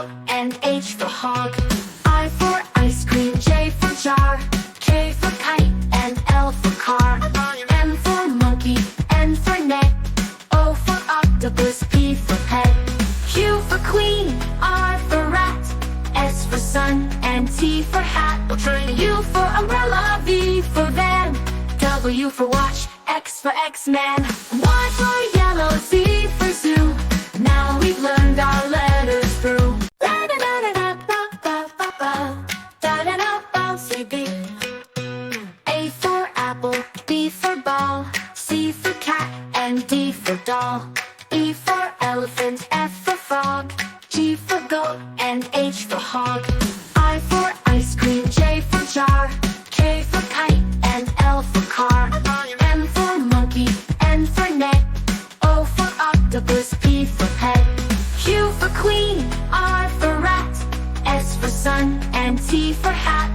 goat, and H for hog. I for ice cream, J for jar, K for kite, and L for car. M for monkey, N for net, O for octopus, P for pet. Q for queen, R for rat, S for sun, and T for hat. U for umbrella, V for van, W for watch, X for X-Man. Y for yellow, Z for zoo. Now we've learned our letters through. A for apple, B for ball, C for cat, and D for doll. E for elephant, F for frog, G for goat, and H for hog. I for ice cream, J for jar, K for kite, and L for car. M for monkey, N for net, O for octopus, P for pet. Q for queen, R for rat, S for sun, and T for hat.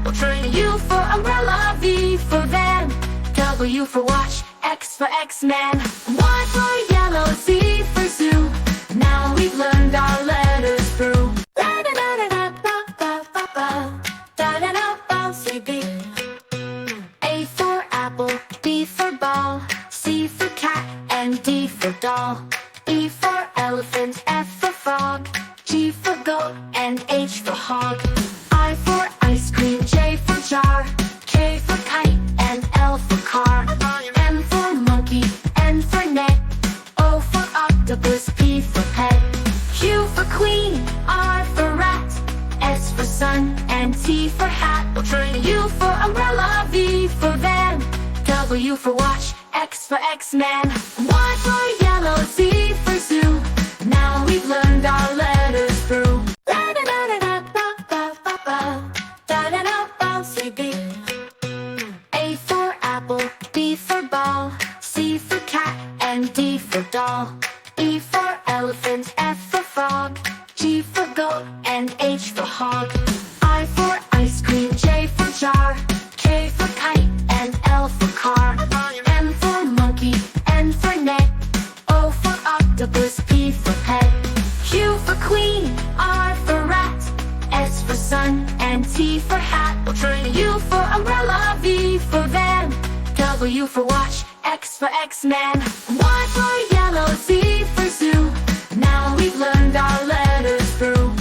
U for umbrella, V for van, W for watch, X for X-Man. Y for yellow, Z for zoo. Now we've learned our letters through. A for apple, B for ball, C for cat, and D for doll. E for elephant, F for frog, G for goat, and H for hog. I for ice cream, J for jar, K for kite, and L for car. M for monkey, N for net, O for octopus, P for pet. Q for queen, R for rat, S for sun, and T for hat. U for umbrella, V for van, W for watch, X for X-Man. Y for yellow, Z for zoo. Now we've learned our letters through. A for apple, B for ball, C for cat, and D for doll. E for elephant, F for frog, G for goat, and H for hog. I for ice cream, J for jar, K for kite, and L for car. M for monkey, N for net, O for octopus, P for pet. Q for queen, R for rat, S for sun, and T for hat. U for umbrella, V for van, W for watch, X for X-Man. Y for yellow, Z for zoo. Now we've learned our letters through.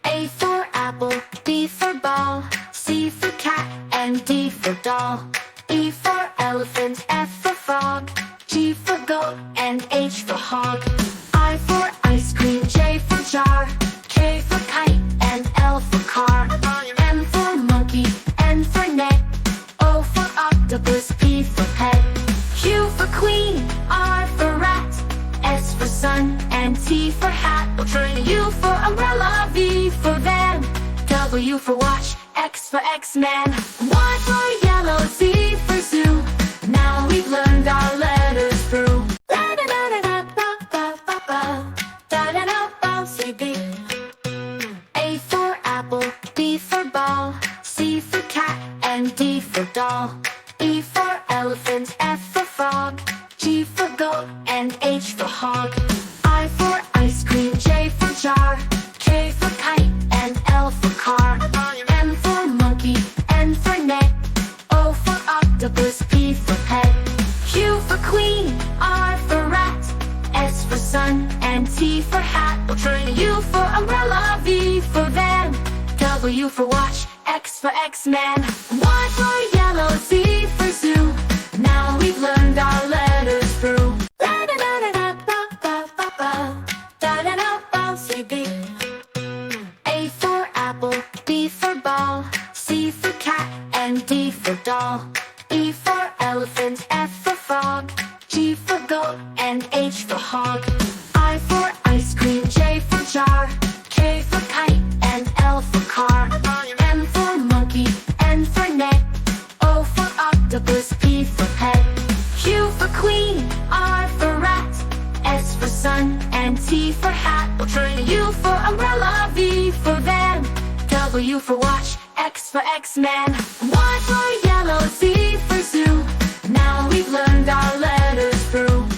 A for apple, B for ball, C for cat, and D for doll. E for elephant, F for frog, G for goat, and H for hog. I for ice cream, J for jar, K for kite, and L for car. M for monkey, N for net, O for octopus, P for pet. Q for queen, R for rat, S for sun, and T for hat. U for umbrella, V for van, W for watch, X for X-Man. Y for yellow, Z for zoo. Now we've learned our letters through. A for apple, B for ball, C for cat, and D for doll. E for elephant, F for frog, G for goat, and H for hog. I for ice cream, J for jar, K for kite, and L for car. M for monkey, N for net, O for octopus, P for pet. Q for queen, R for rat, S for sun, and T for hat. U for umbrella, V for van, W for watch, X for X-Man. Y for yellow, Z for zoo. Now we've learned our letters through. A for apple, B for ball, C for cat, and D for doll. E for elephant, F for frog, G for goat, and H for hog. I for ice cream, J for jar, K for kite, and L for car. M for monkey, N for net, O for octopus, P for pet. Q for queen, R for rat, S for sun, and T for hat. U for umbrella, V for van, W for watch, X for X-Man. Y for yellow, Z